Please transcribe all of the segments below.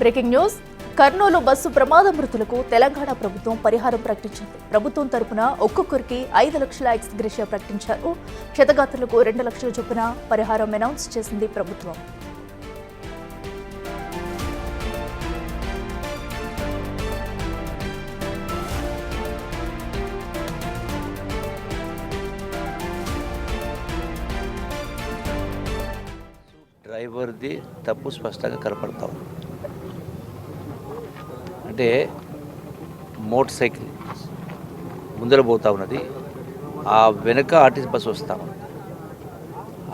Breaking news. Kurnool bus ప్రమాద మృతులకు తెలంగాణ ప్రభుత్వం పరిహారం ప్రకటించింది. ప్రభుత్వం తరపున ఒక్కొక్కరికి 5 లక్షల ఎక్స్గ్రేషియా ప్రకటించారు. క్షతగాత్రులకు 2 లక్షల చొప్పున పరిహారం అనౌన్స్ చేసింది ప్రభుత్వం. డ్రైవర్ది తప్పు స్పష్టంగా కనపడతాం. అంటే మోటార్ సైకిల్ ముందర పోతా ఉన్నది, ఆ వెనక ఆర్టీసీ బస్సు వస్తా ఉంది.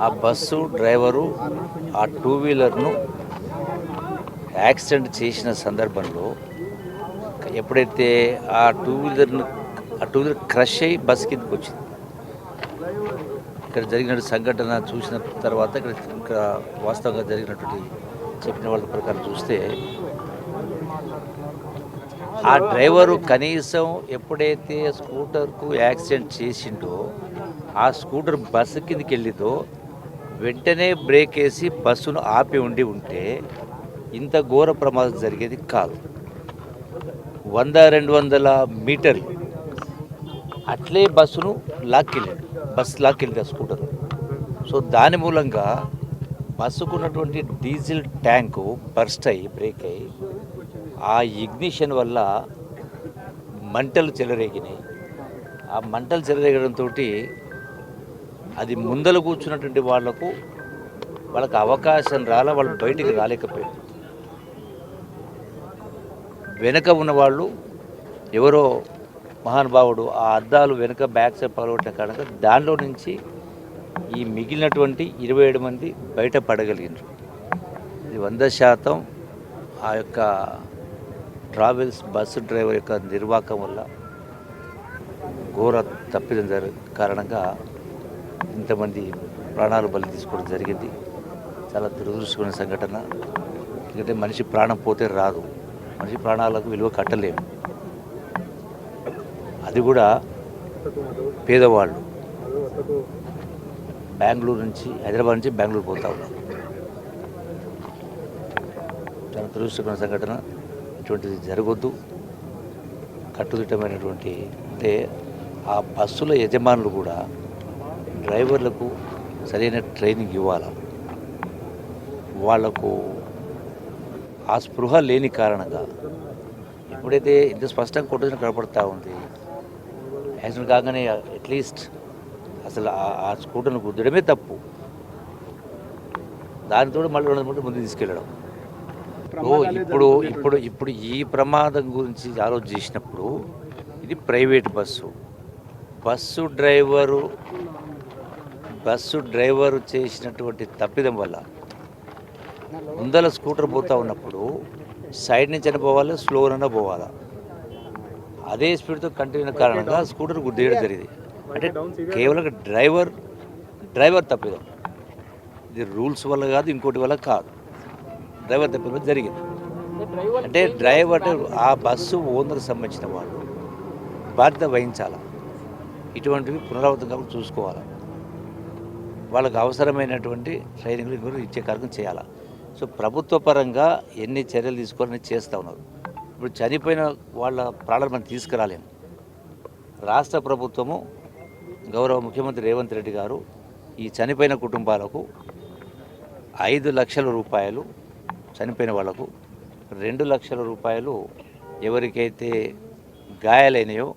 ఆ బస్సు డ్రైవరు ఆ 2 వీలర్ను యాక్సిడెంట్ చేసిన సందర్భంలో ఎప్పుడైతే ఆ 2 వీలర్ క్రష్ అయ్యి బస్ కిందకి వచ్చింది. ఇక్కడ జరిగిన సంఘటన చూసిన తర్వాత ఇక్కడ వాస్తవంగా జరిగినటువంటి చెప్పిన వాళ్ళ ప్రకారం చూస్తే ఆ డ్రైవరు కనీసం ఎప్పుడైతే స్కూటర్కు యాక్సిడెంట్ చేసిండో ఆ స్కూటర్ బస్సు కిందకి వెళ్ళిందో వెంటనే బ్రేక్ వేసి బస్సును ఆపి ఉంటే ఇంత ఘోర ప్రమాదం జరిగేది కాదు. 100-200 మీటర్లు అట్లే బస్సును లాక్కెళ్ళింది ఆ స్కూటర్. సో దాని మూలంగా బస్సుకున్నటువంటి డీజిల్ ట్యాంకు బర్స్ట్ అయ్యి బ్రేక్ అయ్యి ఆ ఇగ్నిషన్ వల్ల మంటలు చెలరేగినాయి. ఆ మంటలు చెలరేగడంతో అది ముందర కూర్చున్నటువంటి వాళ్ళకు అవకాశం వాళ్ళు బయటికి రాలేకపోయారు. వెనక ఉన్నవాళ్ళు ఎవరో మహానుభావుడు ఆ అద్దాలు వెనుక బ్యాక్ సైడ్ పగలగొట్టిన కారణంగా దానిలో నుంచి ఈ మిగిలినటువంటి 27 మంది బయట పడగలిగినారు. ఇది 100% ఆ యొక్క ట్రావెల్స్ బస్సు డ్రైవర్ యొక్క నిర్వాహకం వల్ల ఘోర తప్పిదం కారణంగా ఇంతమంది ప్రాణాలు బలి తీసుకోవడం జరిగింది. చాలా దురదృష్టకరమైన సంఘటన. ఎందుకంటే మనిషి ప్రాణం పోతే రాదు, మనిషి ప్రాణాలకు విలువ కట్టలేము. అది కూడా పేదవాళ్ళు హైదరాబాద్ నుంచి బెంగళూరు పోతా ఉన్నారు. చాలా దురదృష్టకరమైన సంఘటన. ఇటువంటిది జరగొద్దు. కట్టుదిట్టమైనటువంటి అంటే ఆ బస్సుల యజమానులు కూడా డ్రైవర్లకు సరైన ట్రైనింగ్ ఇవ్వాలి. వాళ్లకు ఆ స్పృహ లేని కారణంగా ఎప్పుడైతే ఇంత స్పష్టంగా కొట్టడం కనపడతా ఉంది, యాక్సిడెంట్ కాగానే అట్లీస్ట్ అసలు ఆ స్కూటర్ను గుద్దడమే తప్పు. దానితో మళ్ళీ 200 మీటర్లు ముందు తీసుకెళ్ళడం. ఇప్పుడు ఈ ప్రమాదం గురించి ఆలోచించినప్పుడు ఇది ప్రైవేట్ బస్సు డ్రైవరు చేసినటువంటి తప్పిదం వల్ల ముందర స్కూటర్ పోతూ ఉన్నప్పుడు సైడ్ నుంచి అయినా పోవాలి, స్లోనైనా పోవాలా. అదే స్పీడ్తో కంటిన్యూ కారణంగా స్కూటర్ గుద్దేయడం జరిగింది. అంటే కేవలం డ్రైవర్ తప్పిదం. ఇది రూల్స్ వల్ల కాదు, ఇంకోటి వల్ల కాదు, డ్రైవర్ తప్పిదం జరిగింది. అంటే డ్రైవర్ ఆ బస్సు ఓనర్కి సంబంధించిన వాళ్ళు బాధ్యత వహించాలి. ఇటువంటివి పునరావృతం కాబట్టి చూసుకోవాలి. వాళ్ళకు అవసరమైనటువంటి ట్రైనింగ్లు ఇచ్చే కార్యక్రమం చేయాలి. సో ప్రభుత్వ పరంగా ఎన్ని చర్యలు తీసుకోవాలని చేస్తూ ఉన్నారు. ఇప్పుడు చనిపోయిన వాళ్ళ ప్రాణాలు మనం తీసుకురాలేము. రాష్ట్ర ప్రభుత్వము గౌరవ ముఖ్యమంత్రి రేవంత్ రెడ్డి గారు ఈ చనిపోయిన కుటుంబాలకు 5 లక్షల రూపాయలు, చనిపోయిన వాళ్లకు 2 లక్షల రూపాయలు, ఎవరికైతే గాయాలైనాయో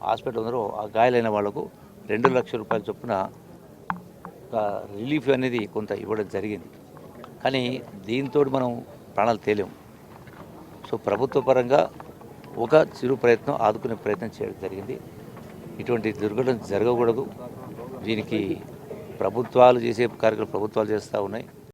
హాస్పిటల్ ఉన్నారో ఆ గాయాలైన వాళ్లకు 2 లక్షల రూపాయల చొప్పున రిలీఫ్ అనేది కొంత ఇవ్వడం జరిగింది. కానీ దీంతో మనం ప్రాణాలు తేలేము. సో ప్రభుత్వ పరంగా ఒక చిరు ప్రయత్నం, ఆదుకునే ప్రయత్నం చేయడం జరిగింది. ఇటువంటి దుర్ఘటన జరగకూడదు. దీనికి ప్రభుత్వాలు చేసే కార్యక్రమాలు ప్రభుత్వాలు చేస్తూ ఉన్నాయి.